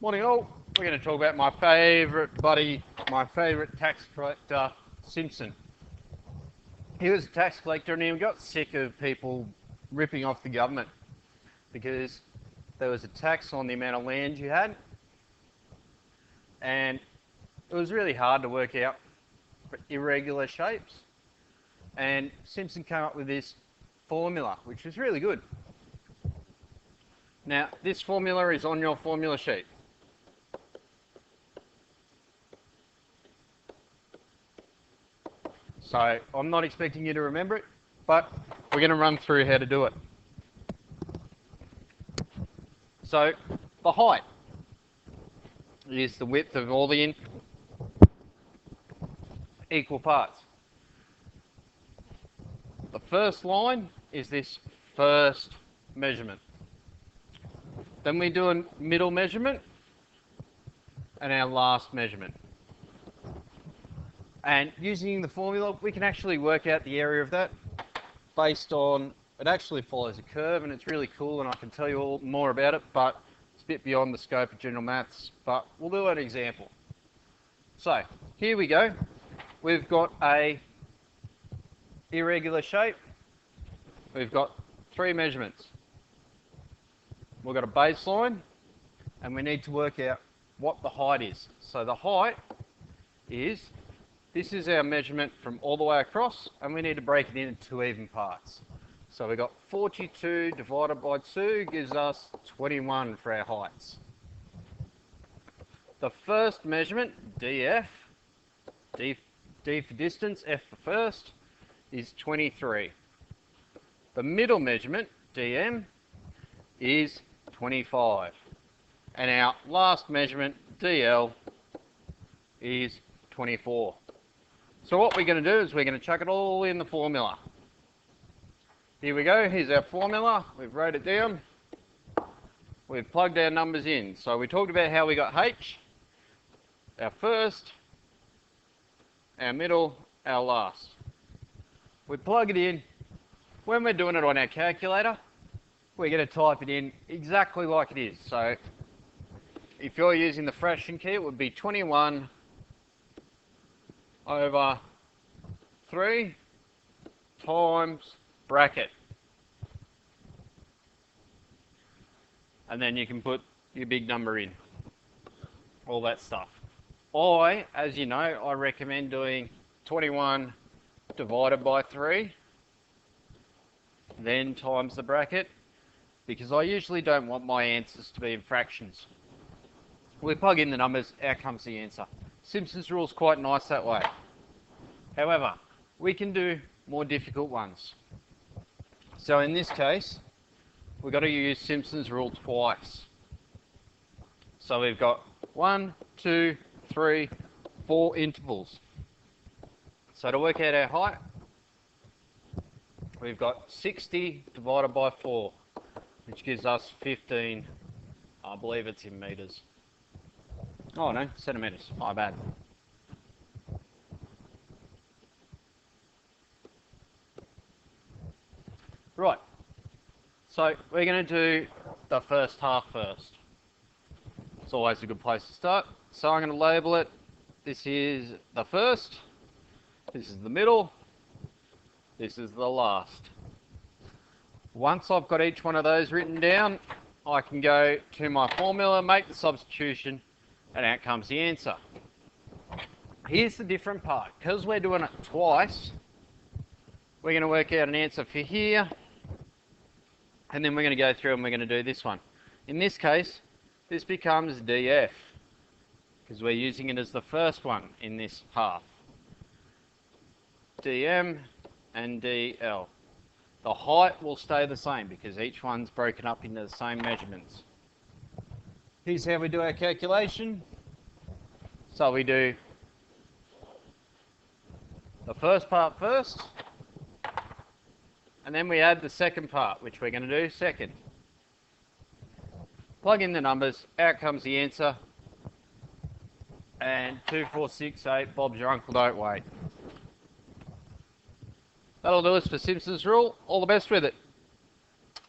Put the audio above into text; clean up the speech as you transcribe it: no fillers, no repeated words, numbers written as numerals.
Morning all. We're going to talk about my favourite buddy, my favourite tax collector, Simpson. He was a tax collector and he got sick of people ripping off the government because there was a tax on the amount of land you had, and it was really hard to work out irregular shapes. And Simpson came up with this formula, which was really good. Now, this formula is on your formula sheet. So I'm not expecting you to remember it, but we're going to run through how to do it. So the height is the width of all the equal parts. The first line is this first measurement. Then we do a middle measurement and our last measurement. And using the formula, we can actually work out the area of that based on, it actually follows a curve, and it's really cool, and I can tell you all more about it, but it's a bit beyond the scope of general maths, but we'll do an example. So here we go. We've got a irregular shape. We've got three measurements. We've got a baseline, and we need to work out what the height is. So the height is, this is our measurement from all the way across, and we need to break it into two even parts. So we've got 42 divided by 2 gives us 21 for our heights. The first measurement, DF, D for distance, F for first, is 23. The middle measurement, DM, is 25. And our last measurement, DL, is 24. So what we're going to do is we're going to chuck it all in the formula. Here we go, here's our formula. We've wrote it down. We've plugged our numbers in. So we talked about how we got H, our first, our middle, our last. We plug it in. When we're doing it on our calculator, we're going to type it in exactly like it is. So if you're using the fraction key, it would be 21 over 3 times bracket. And then you can put your big number in. All that stuff. As you know, I recommend doing 21 divided by 3, then times the bracket, because I usually don't want my answers to be in fractions. We plug in the numbers, out comes the answer. Simpsons Rule is quite nice that way. However, we can do more difficult ones. So in this case, we've got to use Simpsons Rule twice. So we've got 1, 2, 3, 4 intervals. So to work out our height, we've got 60 divided by 4, which gives us 15, I believe it's in metres. Oh no, centimetres, my bad. Right, so we're going to do the first half first. It's always a good place to start. So I'm going to label it, this is the first, this is the middle, this is the last. Once I've got each one of those written down, I can go to my formula, make the substitution, and out comes the answer. Here's the different part. Because we're doing it twice, we're going to work out an answer for here, and then we're going to go through and we're going to do this one. In this case, this becomes DF, because we're using it as the first one in this half. DM and DL. The height will stay the same because each one's broken up into the same measurements. Here's how we do our calculation. So we do the first part first, and then we add the second part, which we're going to do second. Plug in the numbers, out comes the answer, and 2468, Bob's your uncle, don't wait. That'll do us for Simpsons Rule. All the best with it.